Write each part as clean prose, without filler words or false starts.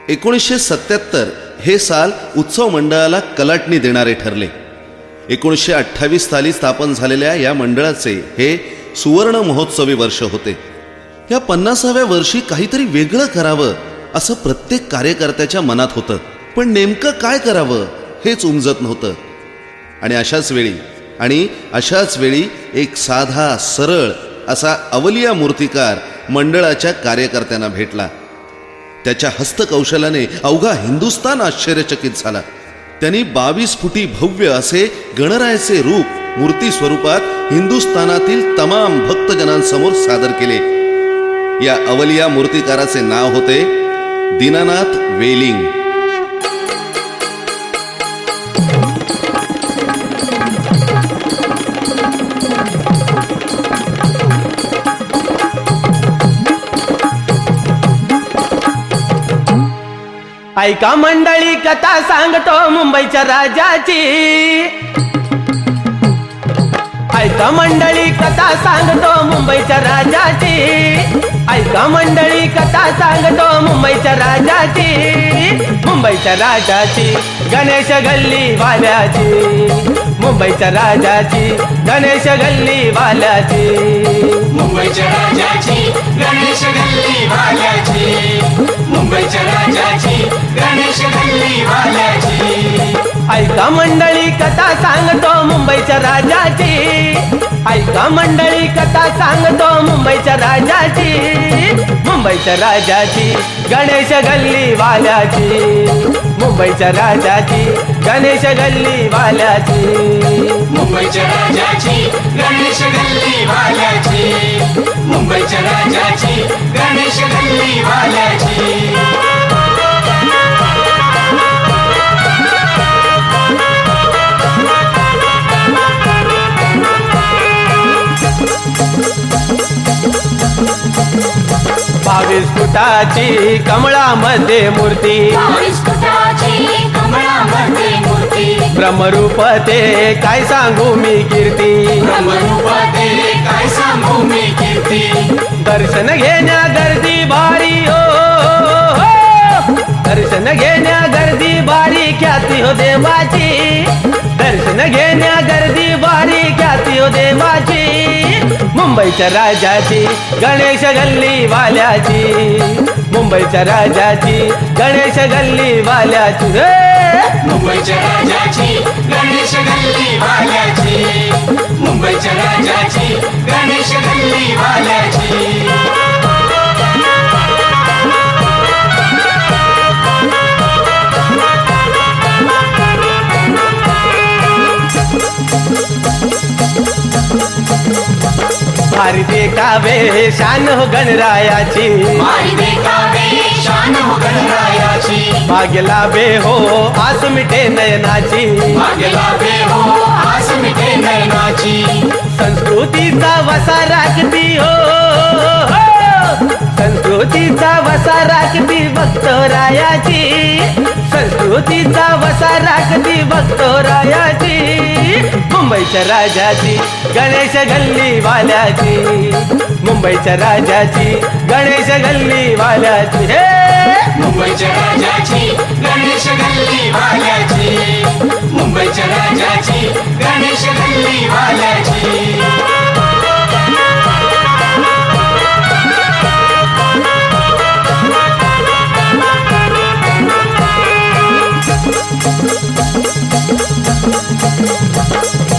1977 हे साल उत्सव मंडळाला कलाटणी देणारे ठरले. 1928 साली स्थापन झालेल्या या मंडळाचे हे सुवर्ण महोत्सवी वर्ष होते. या 50व्या वर्षी काहीतरी वेगळं करावं असं प्रत्येक कार्यकर्त्याच्या मनात होतं, पण नेमकं काय करावं हेच उमजत नव्हतं. आणि अशाच वेळी एक साधा सरळ असा अवलिया मूर्तिकार मंडळाच्या कार्यकर्त्यांना भेटला. त्याच्या हस्तकौशल्याने अवघा हिंदुस्तान आश्चर्यचकित झाला. त्यांनी 22 फुटी भव्य असे गणरायाचे रूप मूर्ती स्वरूपात हिंदुस्थानातील तमाम भक्तजनांसमोर सादर केले. या अवलिया मूर्तिकाराचे नाव होते दीनानाथ वेलिंग. ऐका मंडळी कथा सांगतो मुंबईच्या राजाची. ऐका मंडळी कथा सांगतो मुंबईच्या राजाची. ऐका मंडळी कथा सांगतो मुंबईच्या राजाची. मुंबईच्या राजाची गणेश गल्ली वाल्याची. मुंबईच्या राजाची गणेश गल्ली वाल्याची. मुंबईच्या राजाची गणेश गल्ली वाल्याची. मुंबईच्या राजाची गणेश गल्ली वाल्याची. ऐका मंडळी कथा सांगतो मुंबईच्या राजाची. ऐका मंडळी कथा सांगतो मुंबईच्या राजाची. मुंबईच्या राजाची गणेश गल्ली वाल्याची. मुंबईच्या राजाची गणेश गल्ली वाल्याची. मुंबईच्या राजाची गणेश गल्ली वाल्याची. मुंबईच्या राजाची गणेश गल्ली वाल्याची. बावीस फुटाची कमळामध्ये मूर्ती. 22 फुटाची कमळामध्ये मूर्ती. ब्रह्मरूप ते काय सांगू मी कीर्ती. ब्रह्मरूप ते काय सांगू मी कीर्ती. दर्शन घेण्या गर्दी भारी हो. दर्शन घेण्या गर्दी भारी ख्याती हो देवाची. दर्शन घेण्या गर्दी भारी ख्याती हो देवाची. मुंबईच्या राजाची गणेश गल्ली वाल्याची. मुंबईच्या राजाची गणेश गल्ली वाल्याची. मुंबईच्या राजाची गणेश गल्ली वाल्याची. मुंबईच्या राजाची गणेश गल्ली वाल्याची. भारी देखावे शान हो गणरायाची. भारी देखावे शान हो गणरायाची. भाग्यला बे हो आस मिटे नयनाची. भाग्यला बे हो आस मिटे नयनाची. संस्कृतीचा वसा राखती हो. संस्कृतीचा वसा राखती भक्तरायाची. संस्कृतीचा वसा राखती भक्तरायाची. मुंबईच्या राजाची गणेश गल्ली वाल्याची. मुंबईच्या राजाची गणेश गल्ली वाल्याची. मुंबईच्या राजाची गणेश गल्ली वाल्याची. मुंबईच्या राजाची गणेश गल्ली वाल्याची.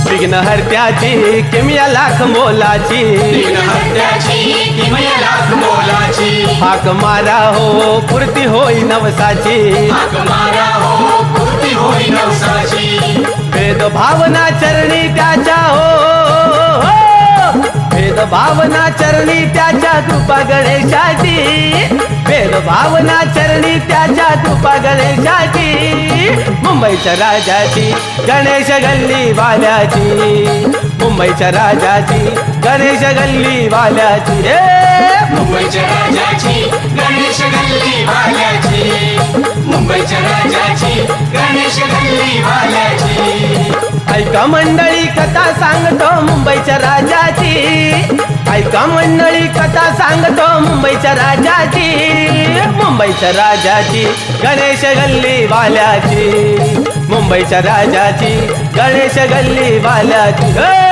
विघ्नहर्त्याची किमया लाख मोलाची. विघ्नहर्त्याची किमया लाख मोलाची. हाक मारा हो पूर्ती होई नवसाची. हाक मारा हो पूर्ती होई नवसाची. भेद भावना चरणी त्याच्या हो. भेद भावना चरणी त्याच्या कृपा गणेशाची. भेद भावना चरणी त्याच्या कृपा गणेशाची. मुंबईच्या राजाची गणेश गल्ली वाल्याची. मुंबईच्या राजाची गणेश गल्ली वाल्याची. मुंबईच्या राजाची गणेश गल्ली वाल्याची. मुंबईच्या राजाची गणेश गल्ली वाल्याची. ऐका मंडळी कथा सांगतो मुंबईच्या राजाची. ऐका मंडळी कथा सांगतो मुंबईच्या राजाची. मुंबईच्या राजाची गणेश गल्ली वाल्याची मुंबईच्या राजाची गणेश गल्ली वाल्याची